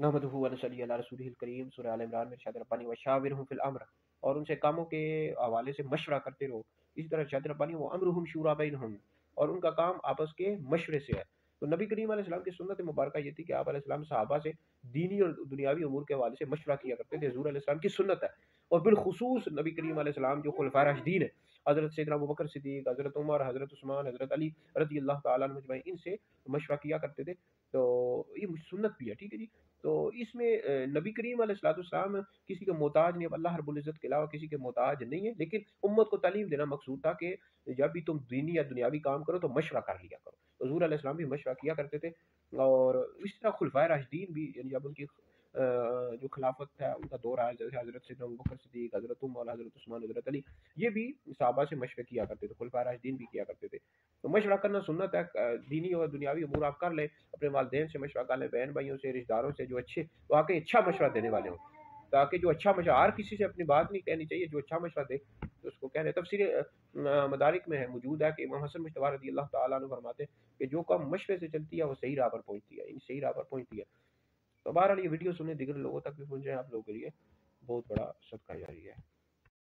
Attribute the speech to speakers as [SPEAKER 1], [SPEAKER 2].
[SPEAKER 1] नहमदुहु व नसल्ली अला रसूलिहिल करीम। सूरह आल इमरान में इरशाद रब्बानी वशाविरहुम फिल अम्र, और उनसे कामों के हवाले से मशवरा करते रहो। इसी तरह इरशाद रब्बानी व अमरुहुम शूरा बैनहुम, और उनका काम आपस के मशवरे से है। तो नबी करीम अलैहि सलाम की सुन्नत मुबारक ये थी कि आप अलैहि सलाम सहाबा से दीनी और दुनियावी उमूर के हवाले से मशवरा किया करते थे। हुज़ूर अलैहि सलाम की सुन्नत है। और बिलखुसूस नबी करीम अलैहि सलाम जो खुलफाए राशिदीन है, हज़रत सैयदना अबू बकर सिद्दीक़, हज़रत उमर, हज़रत उस्मान, हज़रत अली रज़ी अल्लाह तआला अन्हुम अजमईन, इनसे मशवरा किया करते थे। तो ये सुन्नत भी है, ठीक है जी। तो इसमें नबी करीम अलैहिस्सलाम किसी के मोहताज नहीं, अब अल्लाह रब्बुल इज़्ज़त के अलावा किसी के मोहताज नहीं है, लेकिन उम्मत को तालीम देना मकसूद था कि जब भी तुम दीनी या दुनियावी काम करो तो मशवरा कर लिया करो। तो हुज़ूर अलैहिस्सलाम भी मशवरा किया करते थे। और इस तरह खुलफाए राशिदीन भी, यानी जब उनकी जो खिलाफत है उनका दौर आया, जैसे हज़रत सैयदना अबू बकर सिद्दीक़, हज़रत उमर, हज़रत उस्मान, हज़रत अली, ये भी सहाबा से मशवरे किया करते थे, खुलफाए राशिदीन भी किया करते थे। तो मशवरा करना सुन्नत है। दीनी और दुनियावी उमूर आप कर लें, अपने वालिदैन से मशवरा कर लें, बहन भाइयों से, रिश्तेदारों से जो अच्छे वाक़ई अच्छा मशवरा देने वाले हों, ताकि जो अच्छा मशवरा, हर किसी से अपनी बात नहीं कहनी चाहिए, जो अच्छा मशवरा दे तो उसको कह रहे। तफसीर मदारिक में है, मौजूद है कि इमाम हसन मुश्तबा रज़ी अल्लाह तआला अन्हु फरमाते हैं कि जो कौम मशवरे से चलती है वो सही राह पर पहुंचती है, सही राह पर पहुंचती है। तो बहरहाल ये वीडियो सुनने दीगर लोगों तक भी पहुंच जाए, आप लोगों के लिए बहुत बड़ा सदका जारी है।